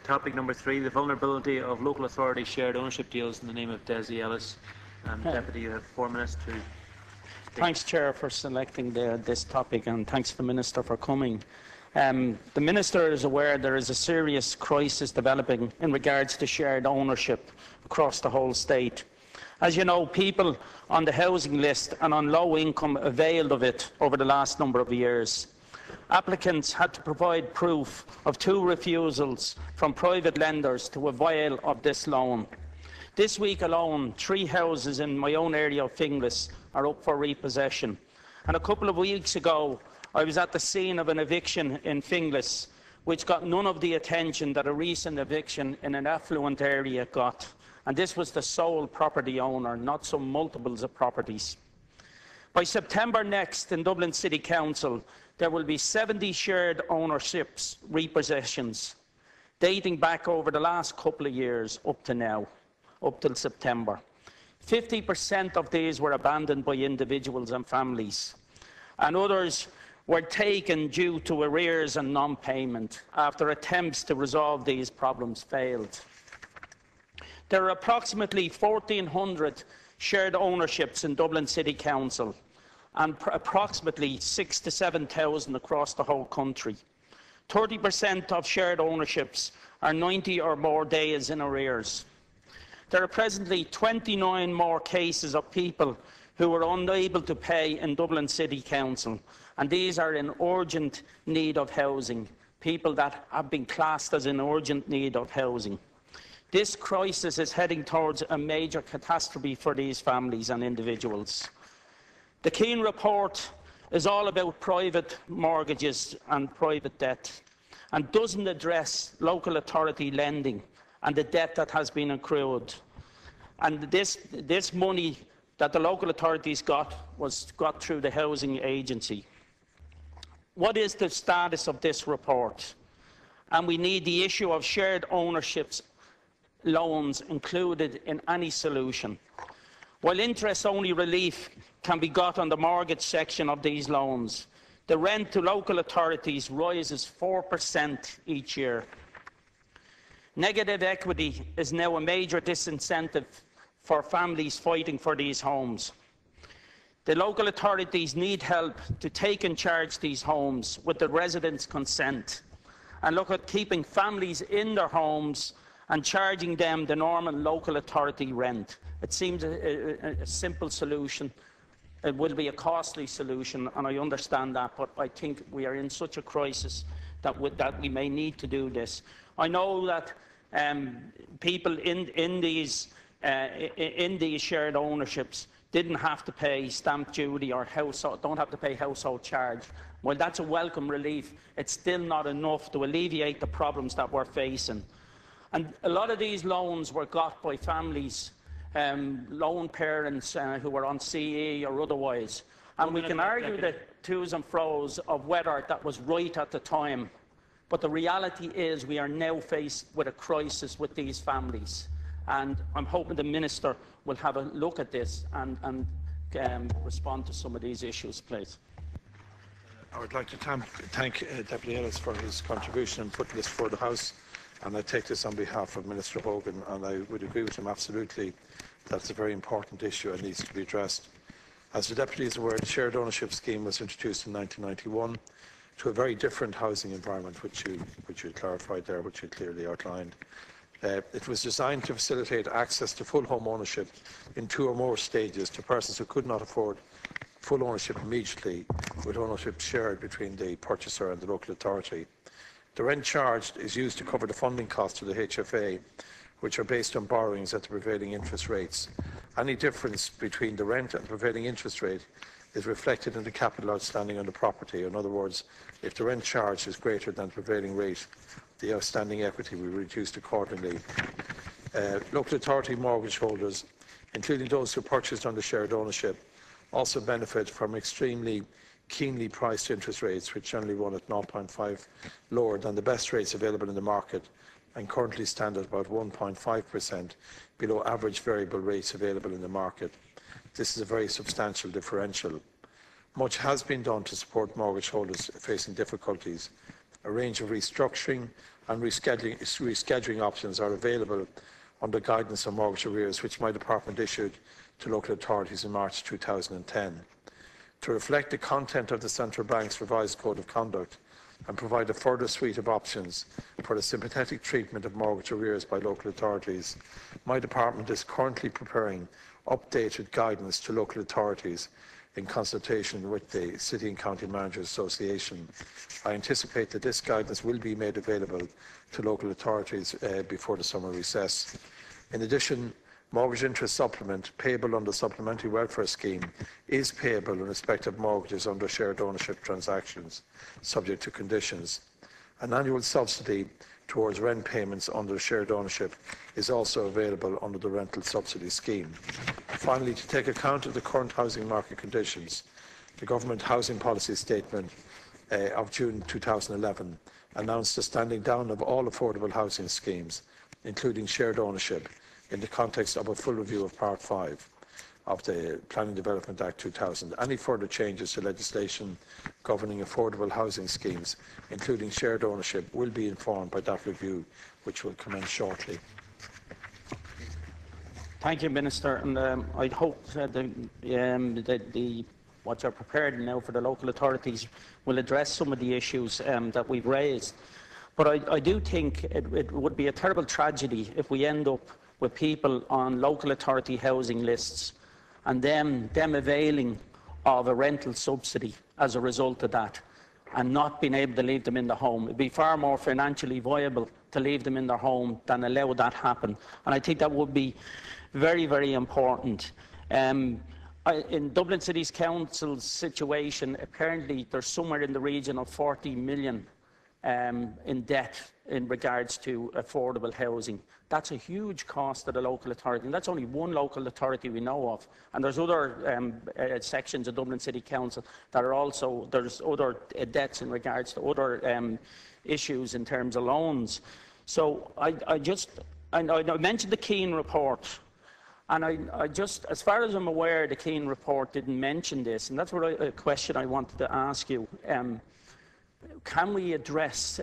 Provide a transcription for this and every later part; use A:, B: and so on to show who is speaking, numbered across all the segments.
A: Topic number 3, the vulnerability of local authority shared ownership deals, in the name of Dessie Ellis. Deputy, you have 4 minutes to speak.
B: Thanks, Chair, for selecting this topic, and thanks to the Minister for coming. The Minister is aware there is a serious crisis developing in regards to shared ownership across the whole state. As you know, people on the housing list and on low income availed of it over the last number of years. Applicants had to provide proof of 2 refusals from private lenders to avail of this loan. This week alone, 3 houses in my own area of Finglas are up for repossession. And a couple of weeks ago, I was at the scene of an eviction in Finglas, which got none of the attention that a recent eviction in an affluent area got. And this was the sole property owner, not some multiples of properties. By September next, in Dublin City Council, there will be 70 shared ownerships repossessions, dating back over the last couple of years up to now, up till September. 50% of these were abandoned by individuals and families, and others were taken due to arrears and non-payment after attempts to resolve these problems failed. There are approximately 1,400 shared ownerships in Dublin City Council, and approximately 6,000 to 7,000 across the whole country. 30% of shared ownerships are 90 or more days in arrears. There are presently 29 more cases of people who are unable to pay in Dublin City Council, and these are in urgent need of housing, people that have been classed as in urgent need of housing. This crisis is heading towards a major catastrophe for these families and individuals. The Keane report is all about private mortgages and private debt, and doesn't address local authority lending and the debt that has been accrued. And this money that the local authorities got through the housing agency. What is the status of this report? And we need the issue of shared ownerships loans included in any solution. While interest-only relief can be got on the mortgage section of these loans, the rent to local authorities rises 4% each year. Negative equity is now a major disincentive for families fighting for these homes. The local authorities need help to take and charge these homes with the residents' consent, and look at keeping families in their homes and charging them the normal local authority rent. It seems a simple solution. It will be a costly solution, and I understand that, but I think we are in such a crisis that we may need to do this. I know that people in these shared ownerships didn't have to pay stamp duty or don't have to pay household charge. Well, that's a welcome relief. It's still not enough to alleviate the problems that we're facing. And a lot of these loans were got by families, lone parents who were on CE or otherwise. And we can argue the to's and fro's of whether that was right at the time. But the reality is we are now faced with a crisis with these families. And I'm hoping the Minister will have a look at this and respond to some of these issues, please.
C: I would like to thank Deputy Ellis for his contribution in putting this before the House. And I take this on behalf of Minister Hogan, and I would agree with him absolutely that it's a very important issue and needs to be addressed. As the Deputy is aware, the shared ownership scheme was introduced in 1991 to a very different housing environment, which you clarified there, which you clearly outlined. It was designed to facilitate access to full home ownership in 2 or more stages to persons who could not afford full ownership immediately, with ownership shared between the purchaser and the local authority. The rent charged is used to cover the funding costs of the HFA, which are based on borrowings at the prevailing interest rates. Any difference between the rent and the prevailing interest rate is reflected in the capital outstanding on the property. In other words, if the rent charged is greater than the prevailing rate, the outstanding equity will be reduced accordingly. Local authority mortgage holders, including those who purchased under shared ownership, also benefit from extremely keenly priced interest rates, which generally run at 0.5 lower than the best rates available in the market, and currently stand at about 1.5% below average variable rates available in the market. This is a very substantial differential. Much has been done to support mortgage holders facing difficulties. A range of restructuring and rescheduling options are available under guidance on mortgage arrears, which my department issued to local authorities in March 2010. To reflect the content of the Central Bank's revised Code of Conduct and provide a further suite of options for the sympathetic treatment of mortgage arrears by local authorities, my department is currently preparing updated guidance to local authorities in consultation with the City and County Managers Association. I anticipate that this guidance will be made available to local authorities before the summer recess. In addition, mortgage interest supplement payable under the Supplementary Welfare Scheme is payable in respect of mortgages under shared ownership transactions, subject to conditions. An annual subsidy towards rent payments under shared ownership is also available under the Rental Subsidy Scheme. Finally, to take account of the current housing market conditions, the Government Housing Policy Statement of June 2011 announced the standing down of all affordable housing schemes, including shared ownership, in the context of a full review of Part 5 of the Planning Development Act 2000. Any further changes to legislation governing affordable housing schemes, including shared ownership, will be informed by that review, which will commence shortly.
B: Thank you, Minister. And I hope that what you're prepared now for the local authorities will address some of the issues that we've raised. But I do think it would be a terrible tragedy if we end up with people on local authority housing lists and them availing of a rental subsidy as a result of that and not being able to leave them in the home. It would be far more financially viable to leave them in their home than allow that happen. And I think that would be very, very important. In Dublin City Council's situation, apparently there's somewhere in the region of 40 million in debt in regards to affordable housing. That's a huge cost to the local authority, and that's only one local authority we know of. And there's other sections of Dublin City Council that are also, there's other debts in regards to other issues in terms of loans. So I mentioned the Keane report, and I just, as far as I'm aware, the Keane report didn't mention this, and that's a question I wanted to ask you. Can we address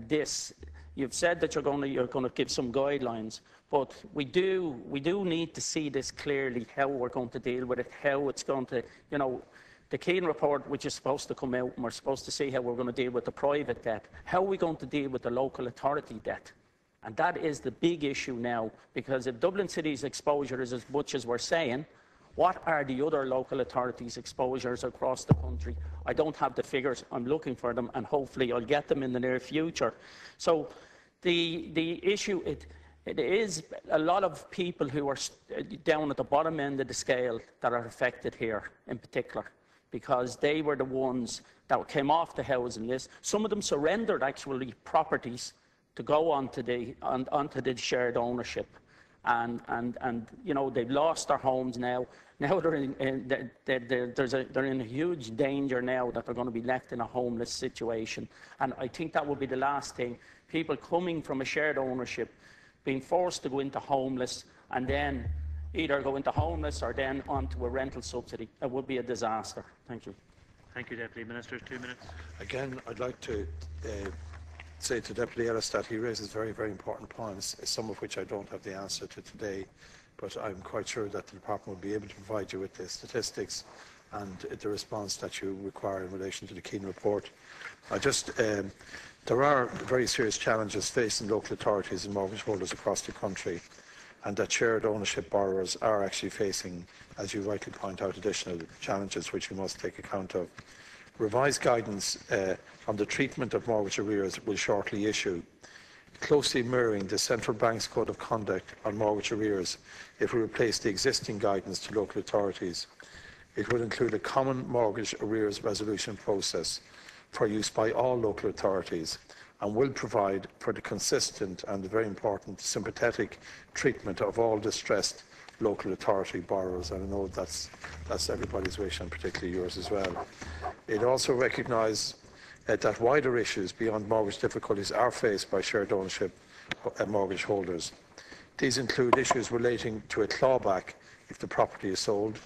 B: this? You've said that you're going to give some guidelines, but we do need to see this clearly, how we're going to deal with it, how it's going to, you know, the Keane report, which is supposed to come out, and we're supposed to see how we're going to deal with the private debt. How are we going to deal with the local authority debt? And that is the big issue now, because if Dublin City's exposure is as much as we're saying, what are the other local authorities' exposures across the country? I don't have the figures. I'm looking for them, and hopefully I'll get them in the near future. So the issue, it is a lot of people who are down at the bottom end of the scale that are affected here in particular, because they were the ones that came off the housing list. Some of them surrendered actually properties to go onto the shared ownership. And you know, they've lost their homes now. Now they're in a huge danger now that they're going to be left in a homeless situation. And I think that would be the last thing. People coming from a shared ownership, being forced to go into homeless, and then either go into homeless or then onto a rental subsidy. It would be a disaster. Thank you.
A: Thank you, Deputy Minister. 2 minutes.
C: Again, I'd like to say to Deputy Ellis that he raises very, very important points, some of which I don't have the answer to today, but I'm quite sure that the Department will be able to provide you with the statistics and the response that you require in relation to the Keane report. There are very serious challenges facing local authorities and mortgage holders across the country, and that shared ownership borrowers are actually facing, as you rightly point out, additional challenges which we must take account of. Revised guidance on the treatment of mortgage arrears will shortly issue, closely mirroring the Central Bank's Code of Conduct on mortgage arrears. If we replace the existing guidance to local authorities, it will include a common mortgage arrears resolution process for use by all local authorities, and will provide for the consistent and very important sympathetic treatment of all distressed local authority borrowers. And I know that's everybody's wish, and particularly yours as well. It also recognises that wider issues beyond mortgage difficulties are faced by shared ownership mortgage holders. These include issues relating to a clawback if the property is sold,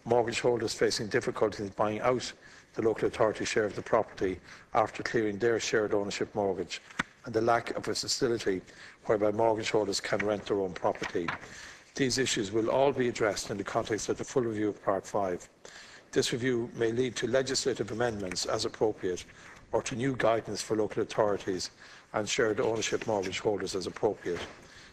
C: mortgage holders facing difficulties buying out the local authority share of the property after clearing their shared ownership mortgage, and the lack of a facility whereby mortgage holders can rent their own property. These issues will all be addressed in the context of the full review of Part 5. This review may lead to legislative amendments as appropriate, or to new guidance for local authorities and shared ownership mortgage holders as appropriate.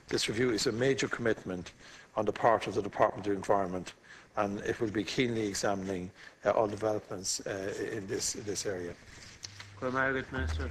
C: This review is a major commitment on the part of the Department of the Environment, and it will be keenly examining all developments in this area.
A: Well, Margaret, Minister.